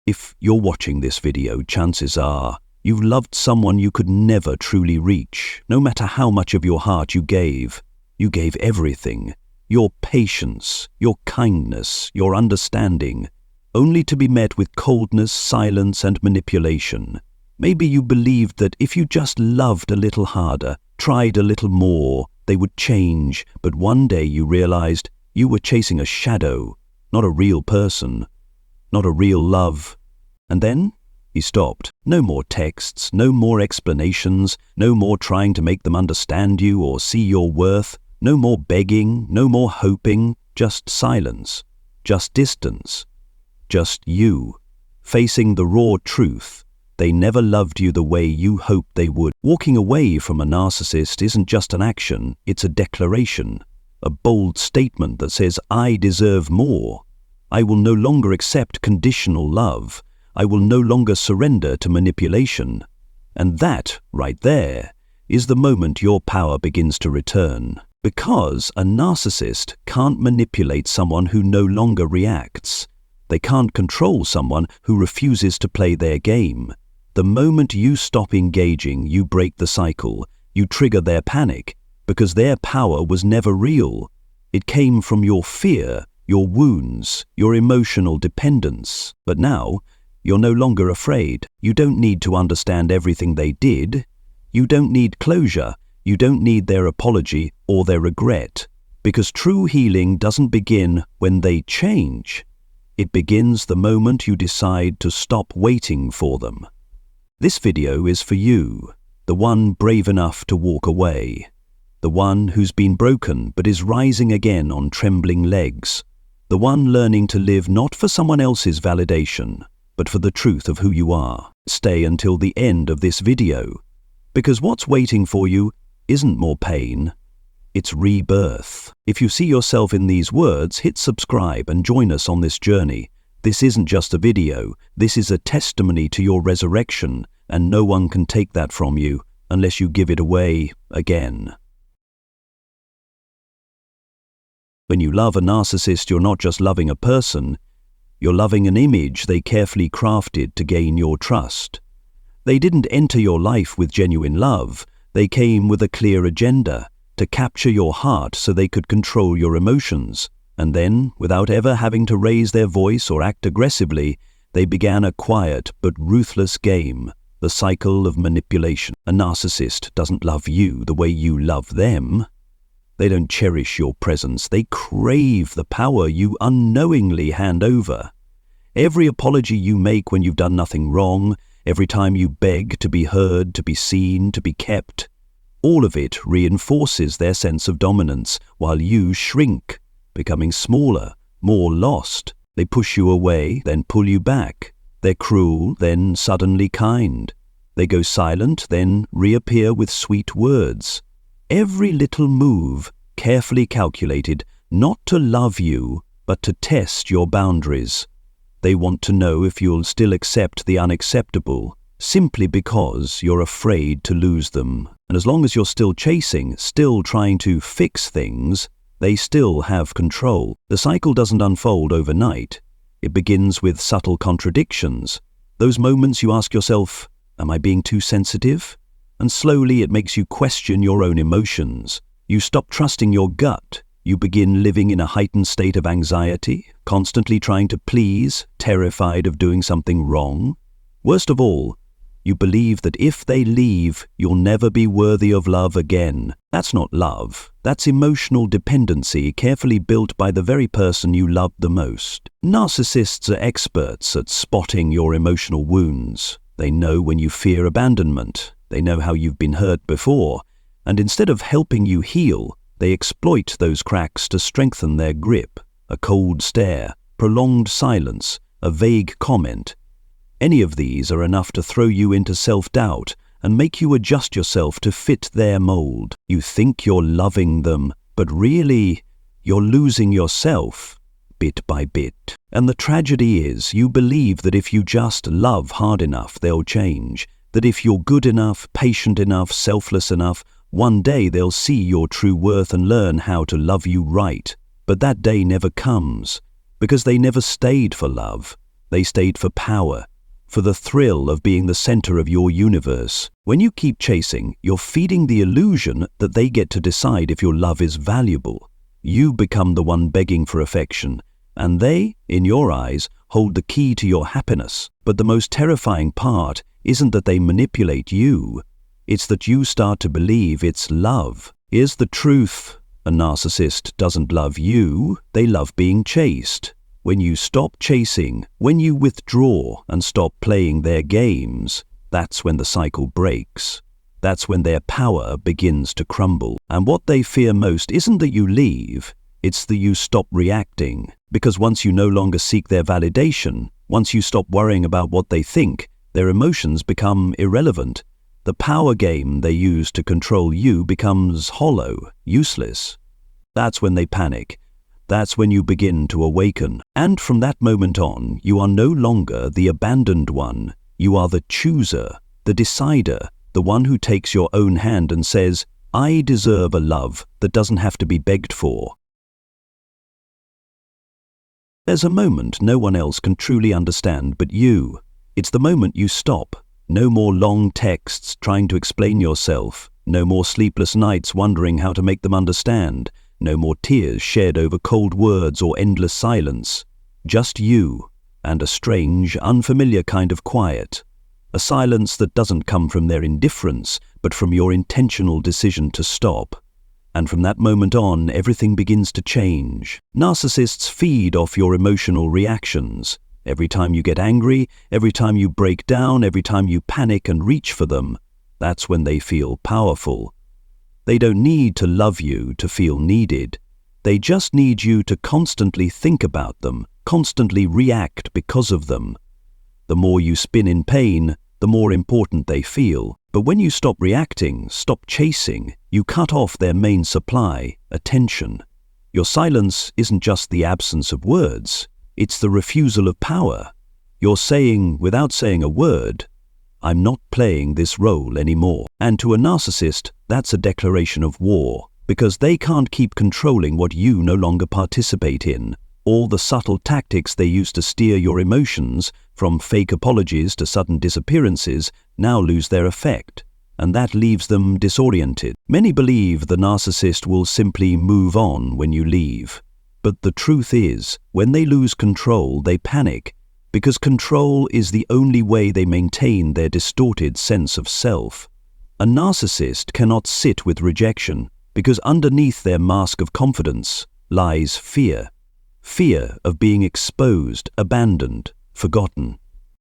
If you're watching this video, chances are you've loved someone you could never truly reach, no matter how much of your heart you gave. You gave everything, your patience, your kindness, your understanding, only to be met with coldness, silence, and manipulation. Maybe you believed that if you just loved a little harder, tried a little more, they would change, but one day you realized you were chasing a shadow, not a real person, not a real love. And then you stopped. No more texts, no more explanations, no more trying to make them understand you or see your worth, no more begging, no more hoping, just silence, just distance, just you, facing the raw truth. They never loved you the way you hoped they would. Walking away from a narcissist isn't just an action, it's a declaration, a bold statement that says, I deserve more. I will no longer accept conditional love. I will no longer surrender to manipulation. And that, right there, is the moment your power begins to return. Because a narcissist can't manipulate someone who no longer reacts. They can't control someone who refuses to play their game. The moment you stop engaging, you break the cycle. You trigger their panic, because their power was never real. It came from your fear, your wounds, your emotional dependence. But now, you're no longer afraid. You don't need to understand everything they did. You don't need closure. You don't need their apology or their regret. Because true healing doesn't begin when they change. It begins the moment you decide to stop waiting for them. This video is for you, the one brave enough to walk away. The one who's been broken but is rising again on trembling legs. The one learning to live not for someone else's validation, but for the truth of who you are. Stay until the end of this video, because what's waiting for you isn't more pain, it's rebirth. If you see yourself in these words, hit subscribe and join us on this journey. This isn't just a video, this is a testimony to your resurrection, and no one can take that from you unless you give it away again. When you love a narcissist, you're not just loving a person, you're loving an image they carefully crafted to gain your trust. They didn't enter your life with genuine love. They came with a clear agenda, to capture your heart so they could control your emotions. And then, without ever having to raise their voice or act aggressively, they began a quiet but ruthless game, the cycle of manipulation. A narcissist doesn't love you the way you love them. They don't cherish your presence. They crave the power you unknowingly hand over. Every apology you make when you've done nothing wrong, every time you beg to be heard, to be seen, to be kept, all of it reinforces their sense of dominance while you shrink, becoming smaller, more lost. They push you away, then pull you back. They're cruel, then suddenly kind. They go silent, then reappear with sweet words. Every little move, carefully calculated, not to love you, but to test your boundaries. They want to know if you'll still accept the unacceptable, simply because you're afraid to lose them. And as long as you're still chasing, still trying to fix things, they still have control. The cycle doesn't unfold overnight. It begins with subtle contradictions. Those moments you ask yourself, am I being too sensitive? And slowly it makes you question your own emotions. You stop trusting your gut. You begin living in a heightened state of anxiety, constantly trying to please, terrified of doing something wrong. Worst of all, you believe that if they leave, you'll never be worthy of love again. That's not love. That's emotional dependency carefully built by the very person you loved the most. Narcissists are experts at spotting your emotional wounds. They know when you fear abandonment. They know how you've been hurt before. And instead of helping you heal, they exploit those cracks to strengthen their grip. A cold stare, prolonged silence, a vague comment. Any of these are enough to throw you into self-doubt and make you adjust yourself to fit their mold. You think you're loving them, but really, you're losing yourself, bit by bit. And the tragedy is, you believe that if you just love hard enough, they'll change. That if you're good enough, patient enough, selfless enough, one day they'll see your true worth and learn how to love you right. But that day never comes, because they never stayed for love. They stayed for power, for the thrill of being the center of your universe. When you keep chasing, you're feeding the illusion that they get to decide if your love is valuable. You become the one begging for affection, and they, in your eyes, hold the key to your happiness. But the most terrifying part isn't that they manipulate you, it's that you start to believe it's love. Here's the truth: a narcissist doesn't love you, they love being chased. When you stop chasing, when you withdraw and stop playing their games, that's when the cycle breaks. That's when their power begins to crumble. And what they fear most isn't that you leave, it's that you stop reacting. Because once you no longer seek their validation, once you stop worrying about what they think, their emotions become irrelevant. The power game they use to control you becomes hollow, useless. That's when they panic. That's when you begin to awaken. And from that moment on, you are no longer the abandoned one. You are the chooser, the decider, the one who takes your own hand and says, I deserve a love that doesn't have to be begged for. There's a moment no one else can truly understand but you. It's the moment you stop. No more long texts trying to explain yourself. No more sleepless nights wondering how to make them understand. No more tears shed over cold words or endless silence. Just you, and a strange, unfamiliar kind of quiet. A silence that doesn't come from their indifference, but from your intentional decision to stop. And from that moment on, everything begins to change. Narcissists feed off your emotional reactions. Every time you get angry, every time you break down, every time you panic and reach for them, that's when they feel powerful. They don't need to love you to feel needed. They just need you to constantly think about them, constantly react because of them. The more you spin in pain, the more important they feel. But when you stop reacting, stop chasing, you cut off their main supply, attention. Your silence isn't just the absence of words, it's the refusal of power. You're saying, without saying a word, I'm not playing this role anymore. And to a narcissist, that's a declaration of war, because they can't keep controlling what you no longer participate in. All the subtle tactics they use to steer your emotions, from fake apologies to sudden disappearances, now lose their effect, and that leaves them disoriented. Many believe the narcissist will simply move on when you leave. But the truth is, when they lose control, they panic, because control is the only way they maintain their distorted sense of self. A narcissist cannot sit with rejection, because underneath their mask of confidence lies fear. Fear of being exposed, abandoned, forgotten.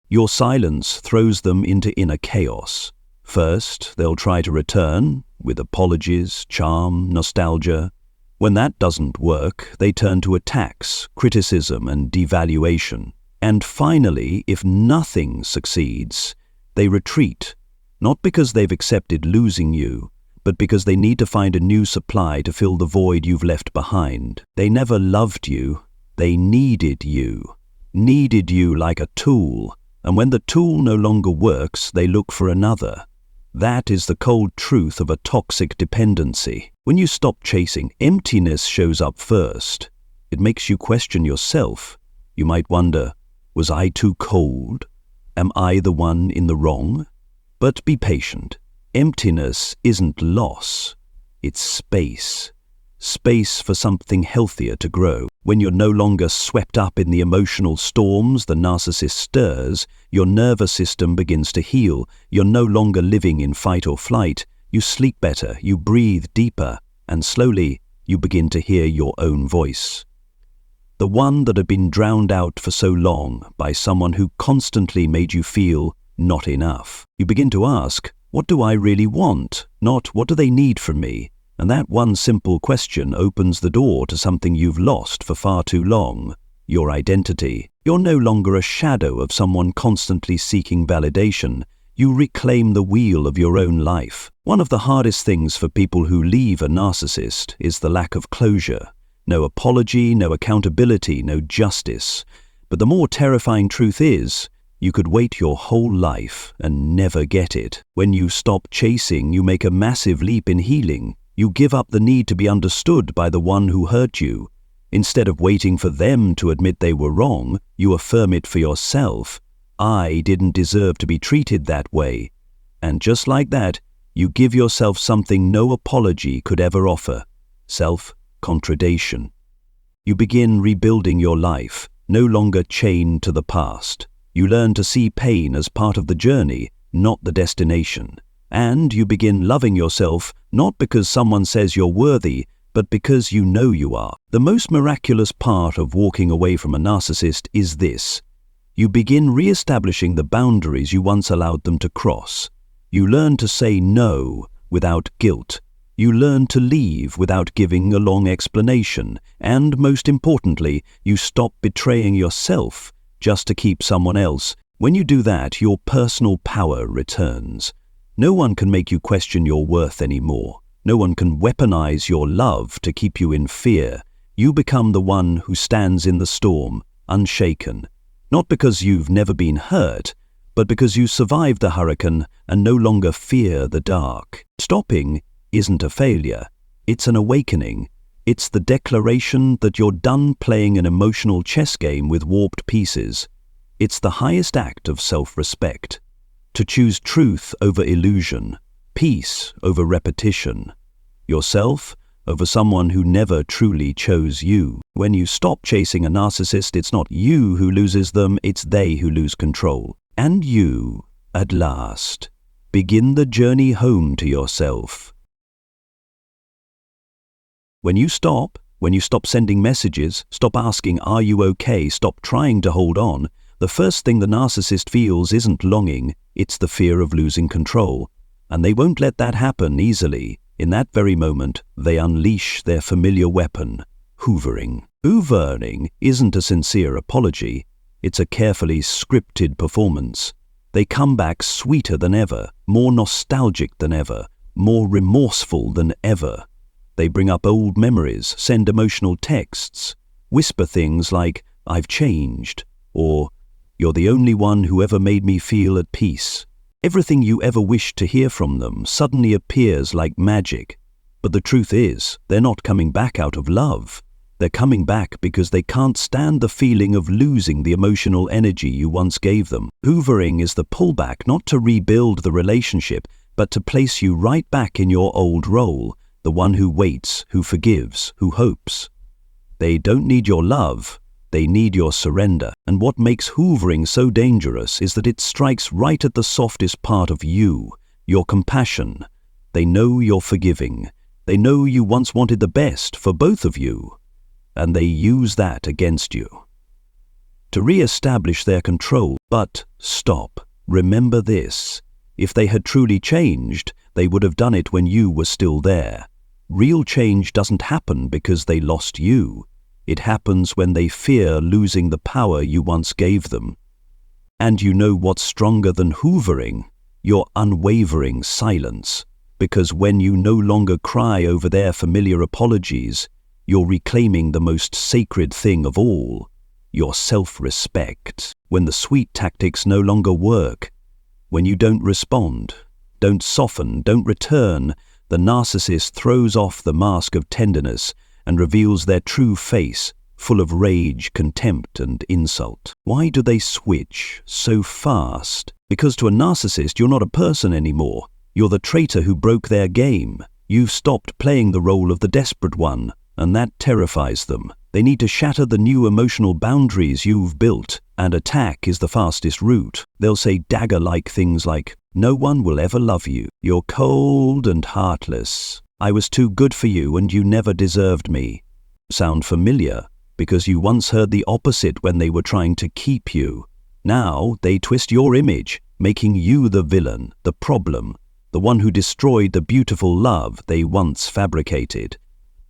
Your silence throws them into inner chaos. First, they'll try to return, with apologies, charm, nostalgia. When that doesn't work, they turn to attacks, criticism, and devaluation. And finally, if nothing succeeds, they retreat, not because they've accepted losing you, but because they need to find a new supply to fill the void you've left behind. They never loved you, they needed you like a tool, and when the tool no longer works, they look for another. That is the cold truth of a toxic dependency. When you stop chasing, emptiness shows up first. It makes you question yourself. You might wonder, was I too cold? Am I the one in the wrong? But be patient. Emptiness isn't loss. It's space. Space for something healthier to grow. When you're no longer swept up in the emotional storms the narcissist stirs, your nervous system begins to heal. You're no longer living in fight or flight. You sleep better, you breathe deeper, and slowly you begin to hear your own voice. The one that had been drowned out for so long by someone who constantly made you feel not enough. You begin to ask, what do I really want? Not what do they need from me? And that one simple question opens the door to something you've lost for far too long, your identity. You're no longer a shadow of someone constantly seeking validation. You reclaim the wheel of your own life. One of the hardest things for people who leave a narcissist is the lack of closure. No apology, no accountability, no justice. But the more terrifying truth is, you could wait your whole life and never get it. When you stop chasing, you make a massive leap in healing. You give up the need to be understood by the one who hurt you. Instead of waiting for them to admit they were wrong, you affirm it for yourself. I didn't deserve to be treated that way. And just like that, you give yourself something no apology could ever offer: self-contradiction. You begin rebuilding your life, no longer chained to the past. You learn to see pain as part of the journey, not the destination. And you begin loving yourself, not because someone says you're worthy, but because you know you are. The most miraculous part of walking away from a narcissist is this: you begin re-establishing the boundaries you once allowed them to cross. You learn to say no without guilt. You learn to leave without giving a long explanation. And most importantly, you stop betraying yourself just to keep someone else. When you do that, your personal power returns. No one can make you question your worth anymore. No one can weaponize your love to keep you in fear. You become the one who stands in the storm, unshaken. Not because you've never been hurt, but because you survived the hurricane and no longer fear the dark. Stopping isn't a failure. It's an awakening. It's the declaration that you're done playing an emotional chess game with warped pieces. It's the highest act of self-respect. To choose truth over illusion, peace over repetition, yourself over someone who never truly chose you. When you stop chasing a narcissist, it's not you who loses them, it's they who lose control. And you, at last, begin the journey home to yourself. When you stop sending messages, stop asking, "Are you okay?" stop trying to hold on, the first thing the narcissist feels isn't longing, it's the fear of losing control. And they won't let that happen easily. In that very moment, they unleash their familiar weapon: hoovering. Hoovering isn't a sincere apology. It's a carefully scripted performance. They come back sweeter than ever, more nostalgic than ever, more remorseful than ever. They bring up old memories, send emotional texts, whisper things like, "I've changed," or "You're the only one who ever made me feel at peace." Everything you ever wished to hear from them suddenly appears like magic. But the truth is, they're not coming back out of love. They're coming back because they can't stand the feeling of losing the emotional energy you once gave them. Hoovering is the pullback, not to rebuild the relationship, but to place you right back in your old role, the one who waits, who forgives, who hopes. They don't need your love, they need your surrender. And what makes hoovering so dangerous is that it strikes right at the softest part of you, your compassion. They know you're forgiving. They know you once wanted the best for both of you, and they use that against you to re-establish their control. But stop. Remember this: if they had truly changed, they would have done it when you were still there. Real change doesn't happen because they lost you. It happens when they fear losing the power you once gave them. And you know what's stronger than hoovering? Your unwavering silence. Because when you no longer cry over their familiar apologies, you're reclaiming the most sacred thing of all, your self-respect. When the sweet tactics no longer work, when you don't respond, don't soften, don't return, the narcissist throws off the mask of tenderness and reveals their true face, full of rage, contempt, and insult. Why do they switch so fast? Because to a narcissist, you're not a person anymore. You're the traitor who broke their game. You've stopped playing the role of the desperate one, and that terrifies them. They need to shatter the new emotional boundaries you've built, and attack is the fastest route. They'll say dagger-like things like, "No one will ever love you. You're cold and heartless. I was too good for you and you never deserved me." Sound familiar? Because you once heard the opposite when they were trying to keep you. Now they twist your image, making you the villain, the problem, the one who destroyed the beautiful love they once fabricated.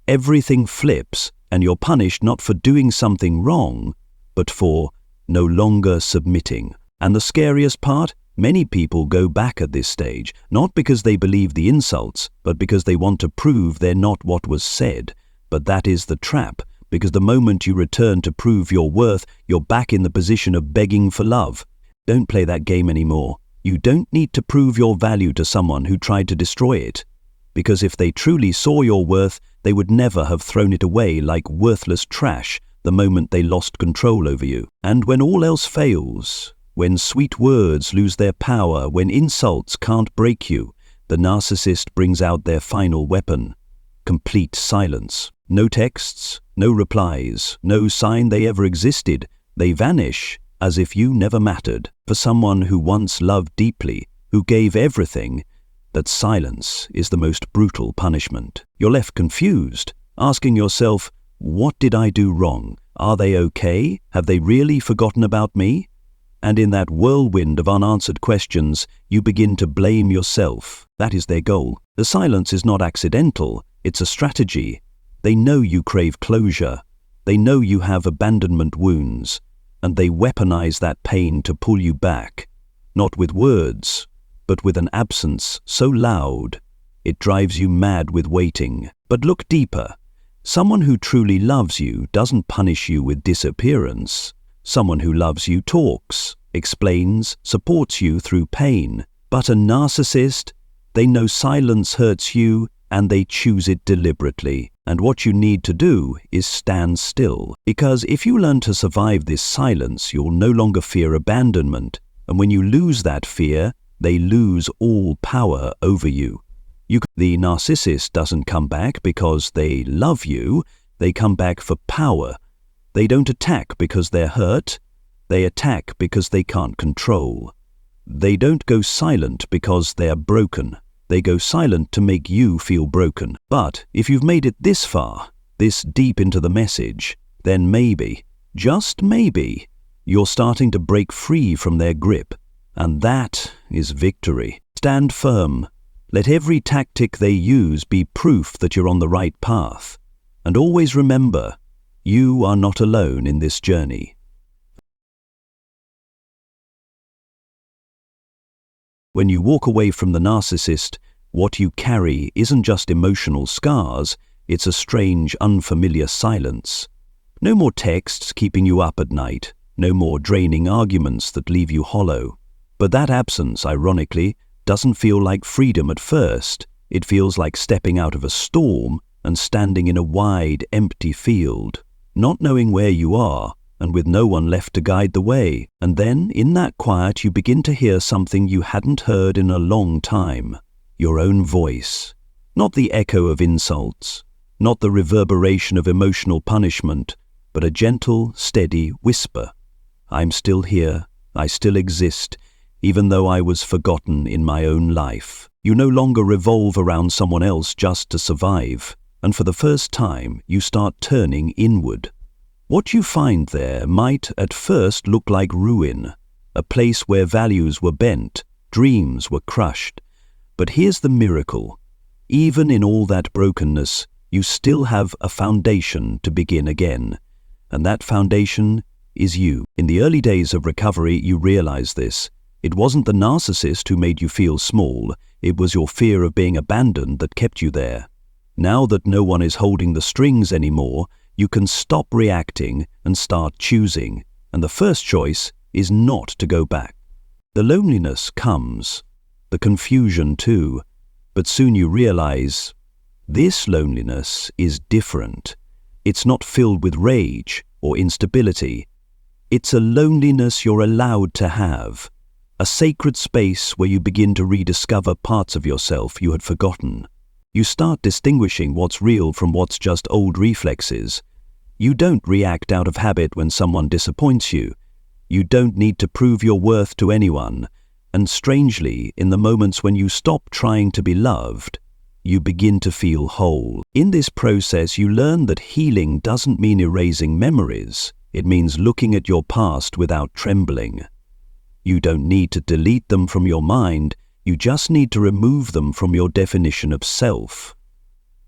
Everything flips, and you're punished not for doing something wrong, but for no longer submitting. And the scariest part? Many people go back at this stage, not because they believe the insults, but because they want to prove they're not what was said. But that is the trap, because the moment you return to prove your worth, you're back in the position of begging for love. Don't play that game anymore. You don't need to prove your value to someone who tried to destroy it. Because if they truly saw your worth, They would never have thrown it away like worthless trash the moment they lost control over you. And when all else fails, when sweet words lose their power, when insults can't break you, the narcissist brings out their final weapon: complete silence. No texts, no replies, no sign they ever existed. They vanish as if you never mattered. For someone who once loved deeply, who gave everything, that silence is the most brutal punishment. You're left confused, asking yourself, what did I do wrong? Are they okay? Have they really forgotten about me? And in that whirlwind of unanswered questions, you begin to blame yourself. That is their goal. The silence is not accidental, it's a strategy. They know you crave closure. They know you have abandonment wounds, and they weaponize that pain to pull you back, not with words, but with an absence so loud, it drives you mad with waiting. But look deeper. Someone who truly loves you doesn't punish you with disappearance. Someone who loves you talks, explains, supports you through pain. But a narcissist, they know silence hurts you and they choose it deliberately. And what you need to do is stand still. Because if you learn to survive this silence, you'll no longer fear abandonment. And when you lose that fear, they lose all power over you. The narcissist doesn't come back because they love you, they come back for power. They don't attack because they're hurt, they attack because they can't control. They don't go silent because they're broken. They go silent to make you feel broken. But if you've made it this far, this deep into the message, then maybe, just maybe, you're starting to break free from their grip. And that is victory. Stand firm. Let every tactic they use be proof that you're on the right path. And always remember, you are not alone in this journey. When you walk away from the narcissist, what you carry isn't just emotional scars, it's a strange, unfamiliar silence. No more texts keeping you up at night, no more draining arguments that leave you hollow. But that absence, ironically, doesn't feel like freedom at first. It feels like stepping out of a storm and standing in a wide, empty field, not knowing where you are, and with no one left to guide the way. And then, in that quiet, you begin to hear something you hadn't heard in a long time. Your own voice. Not the echo of insults, not the reverberation of emotional punishment, but a gentle, steady whisper. I'm still here, I still exist, even though I was forgotten in my own life. You no longer revolve around someone else just to survive, and for the first time, you start turning inward. What you find there might at first look like ruin, a place where values were bent, dreams were crushed. But here's the miracle. Even in all that brokenness, you still have a foundation to begin again. And that foundation is you. In the early days of recovery, you realize this. It wasn't the narcissist who made you feel small, it was your fear of being abandoned that kept you there. Now that no one is holding the strings anymore, you can stop reacting and start choosing. And the first choice is not to go back. The loneliness comes, the confusion too, but soon you realize this loneliness is different. It's not filled with rage or instability. It's a loneliness you're allowed to have. A sacred space where you begin to rediscover parts of yourself you had forgotten. You start distinguishing what's real from what's just old reflexes. You don't react out of habit when someone disappoints you. You don't need to prove your worth to anyone. And strangely, in the moments when you stop trying to be loved, you begin to feel whole. In this process, you learn that healing doesn't mean erasing memories. It means looking at your past without trembling. You don't need to delete them from your mind, you just need to remove them from your definition of self.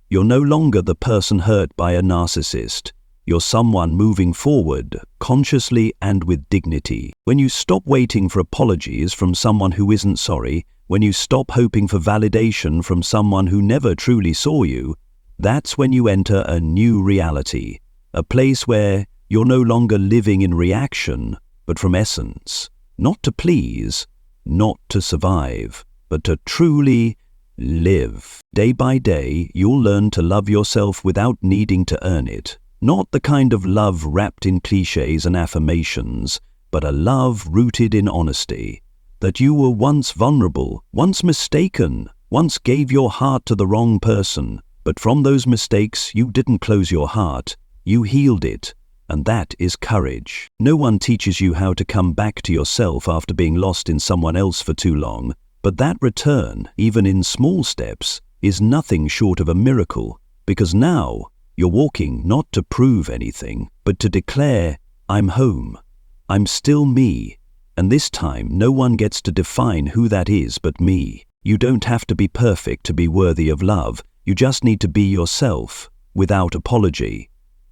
You're no longer the person hurt by a narcissist. You're someone moving forward, consciously and with dignity. When you stop waiting for apologies from someone who isn't sorry, when you stop hoping for validation from someone who never truly saw you, that's when you enter a new reality, a place where you're no longer living in reaction, but from essence. Not to please, not to survive, but to truly live. Day by day, you'll learn to love yourself without needing to earn it. Not the kind of love wrapped in cliches and affirmations, but a love rooted in honesty. That you were once vulnerable, once mistaken, once gave your heart to the wrong person, but from those mistakes you didn't close your heart, you healed it, and that is courage. No one teaches you how to come back to yourself after being lost in someone else for too long, but that return, even in small steps, is nothing short of a miracle, because now you're walking not to prove anything, but to declare, I'm home, I'm still me, and this time no one gets to define who that is but me. You don't have to be perfect to be worthy of love, you just need to be yourself, without apology.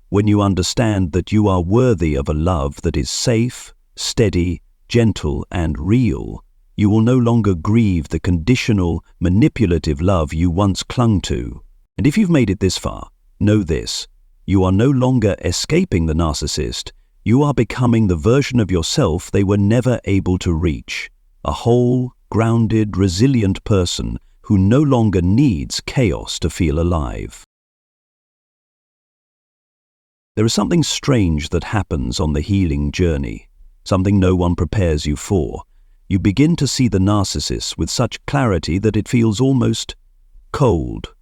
When you understand that you are worthy of a love that is safe, steady, gentle, and real, you will no longer grieve the conditional, manipulative love you once clung to. And if you've made it this far, know this: you are no longer escaping the narcissist, you are becoming the version of yourself they were never able to reach. A whole, grounded, resilient person who no longer needs chaos to feel alive. There is something strange that happens on the healing journey, something no one prepares you for. You begin to see the narcissist with such clarity that it feels almost cold.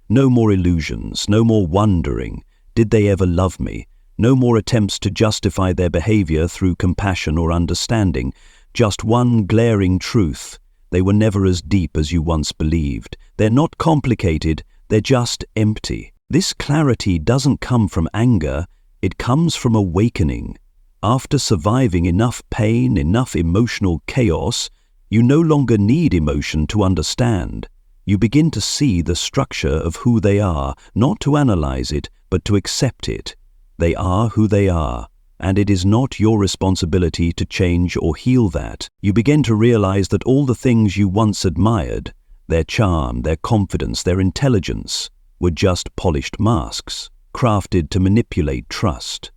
No more illusions, no more wondering, did they ever love me? No more attempts to justify their behavior through compassion or understanding. Just one glaring truth: they were never as deep as you once believed. They're not complicated, they're just empty. This clarity doesn't come from anger, it comes from awakening. After surviving enough pain, enough emotional chaos, you no longer need emotion to understand. You begin to see the structure of who they are, not to analyze it, but to accept it. They are who they are, and it is not your responsibility to change or heal that. You begin to realize that all the things you once admired, their charm, their confidence, their intelligence, were just polished masks, crafted to manipulate trust.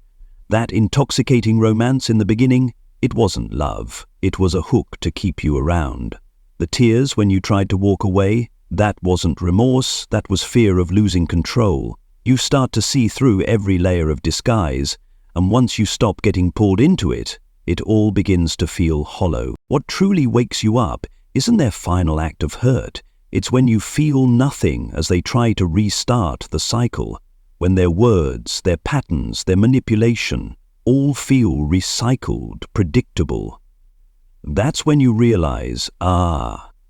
That intoxicating romance in the beginning, it wasn't love, it was a hook to keep you around. The tears when you tried to walk away, that wasn't remorse, that was fear of losing control. You start to see through every layer of disguise, and once you stop getting pulled into it, it all begins to feel hollow. What truly wakes you up isn't their final act of hurt, it's when you feel nothing as they try to restart the cycle, when their words, their patterns, their manipulation, all feel recycled, predictable. That's when you realize,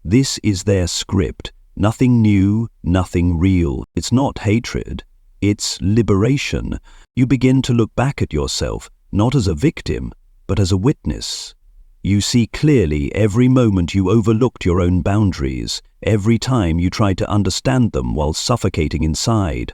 this is their script. Nothing new, nothing real. It's not hatred, it's liberation. You begin to look back at yourself, not as a victim, but as a witness. You see clearly every moment you overlooked your own boundaries, every time you tried to understand them while suffocating inside.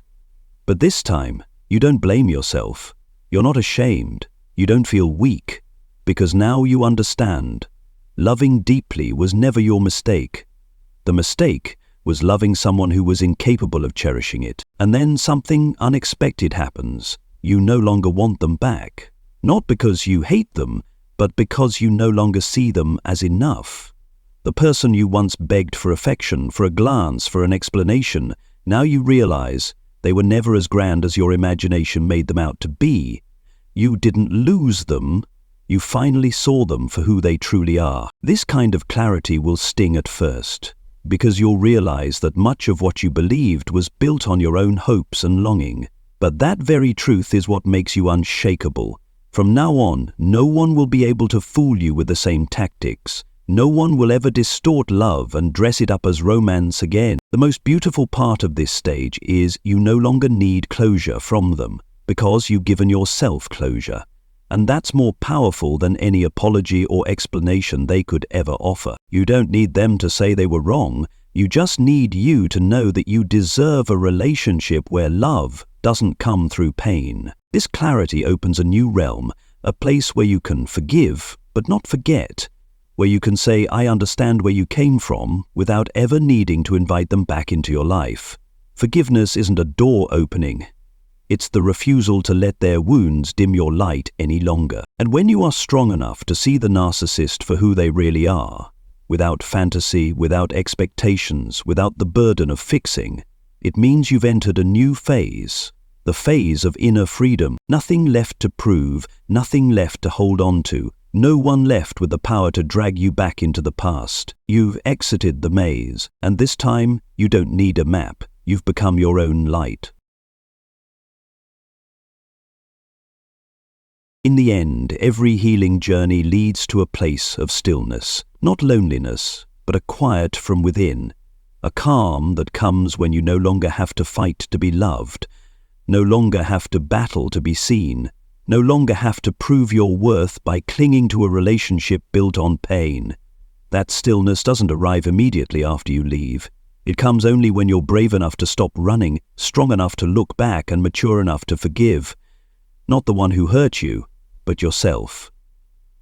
But this time, you don't blame yourself. You're not ashamed. You don't feel weak, because now you understand. Loving deeply was never your mistake. The mistake was loving someone who was incapable of cherishing it. And then something unexpected happens. You no longer want them back. Not because you hate them, but because you no longer see them as enough. The person you once begged for affection, for a glance, for an explanation, now you realize they were never as grand as your imagination made them out to be. You didn't lose them, you finally saw them for who they truly are. This kind of clarity will sting at first, because you'll realize that much of what you believed was built on your own hopes and longing. But that very truth is what makes you unshakable. From now on, no one will be able to fool you with the same tactics. No one will ever distort love and dress it up as romance again. The most beautiful part of this stage is you no longer need closure from them, because you've given yourself closure. And that's more powerful than any apology or explanation they could ever offer. You don't need them to say they were wrong. You just need you to know that you deserve a relationship where love doesn't come through pain. This clarity opens a new realm, a place where you can forgive, but not forget, where you can say, I understand where you came from, without ever needing to invite them back into your life. Forgiveness isn't a door opening. It's the refusal to let their wounds dim your light any longer. And when you are strong enough to see the narcissist for who they really are, without fantasy, without expectations, without the burden of fixing. It means you've entered a new phase, the phase of inner freedom. Nothing left to prove, nothing left to hold on to, no one left with the power to drag you back into the past. You've exited the maze, and this time you don't need a map. You've become your own light. In the end, every healing journey leads to a place of stillness, not loneliness, but a quiet from within, a calm that comes when you no longer have to fight to be loved, no longer have to battle to be seen, no longer have to prove your worth by clinging to a relationship built on pain. That stillness doesn't arrive immediately after you leave. It comes only when you're brave enough to stop running, strong enough to look back, and mature enough to forgive. Not the one who hurt you, but yourself.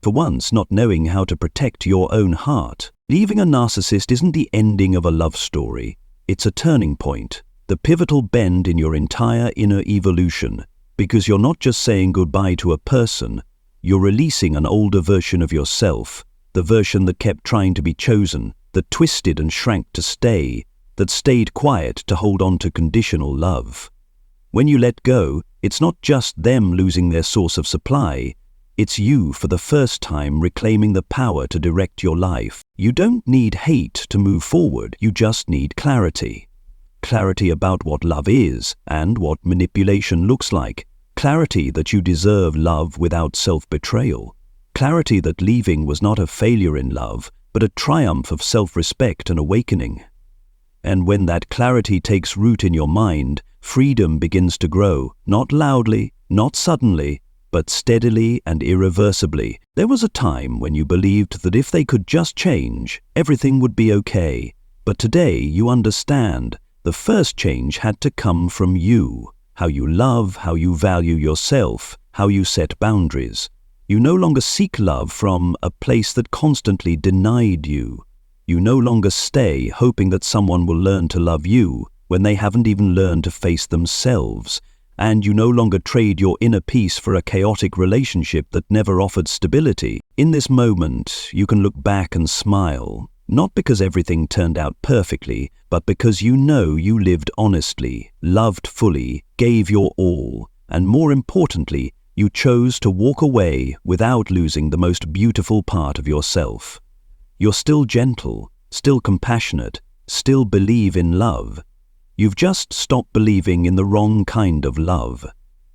For once, not knowing how to protect your own heart. Leaving a narcissist isn't the ending of a love story. It's a turning point, the pivotal bend in your entire inner evolution, because you're not just saying goodbye to a person, you're releasing an older version of yourself, the version that kept trying to be chosen, that twisted and shrank to stay, that stayed quiet to hold on to conditional love. When you let go, it's not just them losing their source of supply, it's you for the first time reclaiming the power to direct your life. You don't need hate to move forward, you just need clarity. Clarity about what love is and what manipulation looks like. Clarity that you deserve love without self-betrayal. Clarity that leaving was not a failure in love, but a triumph of self-respect and awakening. And when that clarity takes root in your mind, freedom begins to grow, not loudly, not suddenly, but steadily and irreversibly. There was a time when you believed that if they could just change, everything would be okay. But today you understand, the first change had to come from you. How you love, how you value yourself, how you set boundaries. You no longer seek love from a place that constantly denied you. You no longer stay hoping that someone will learn to love you when they haven't even learned to face themselves. And you no longer trade your inner peace for a chaotic relationship that never offered stability. In this moment, you can look back and smile, not because everything turned out perfectly, but because you know you lived honestly, loved fully, gave your all, and more importantly, you chose to walk away without losing the most beautiful part of yourself. You're still gentle, still compassionate, still believe in love. You've just stopped believing in the wrong kind of love,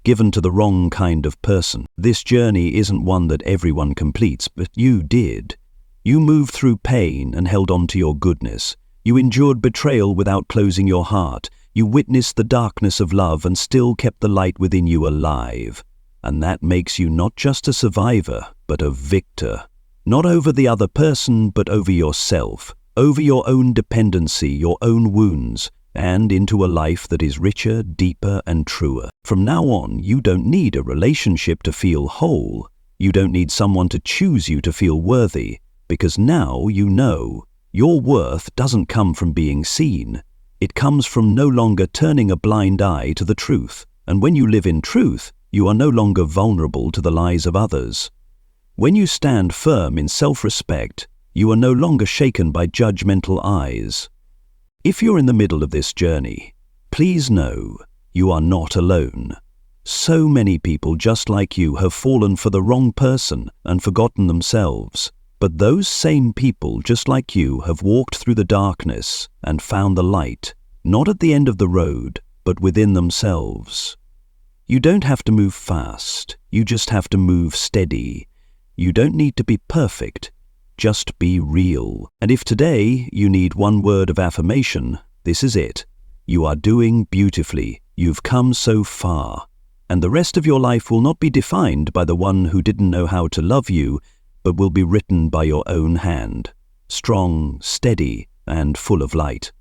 given to the wrong kind of person. This journey isn't one that everyone completes, but you did. You moved through pain and held on to your goodness. You endured betrayal without closing your heart. You witnessed the darkness of love and still kept the light within you alive. And that makes you not just a survivor, but a victor. Not over the other person, but over yourself, over your own dependency, your own wounds, and into a life that is richer, deeper, and truer. From now on, you don't need a relationship to feel whole. You don't need someone to choose you to feel worthy, because now you know your worth doesn't come from being seen. It comes from no longer turning a blind eye to the truth. And when you live in truth, you are no longer vulnerable to the lies of others. When you stand firm in self-respect, you are no longer shaken by judgmental eyes. If you're in the middle of this journey, please know you are not alone. So many people just like you have fallen for the wrong person and forgotten themselves. But those same people just like you have walked through the darkness and found the light, not at the end of the road, but within themselves. You don't have to move fast, you just have to move steady. You don't need to be perfect, just be real. And if today you need one word of affirmation, this is it. You are doing beautifully. You've come so far. And the rest of your life will not be defined by the one who didn't know how to love you, but will be written by your own hand. Strong, steady, and full of light.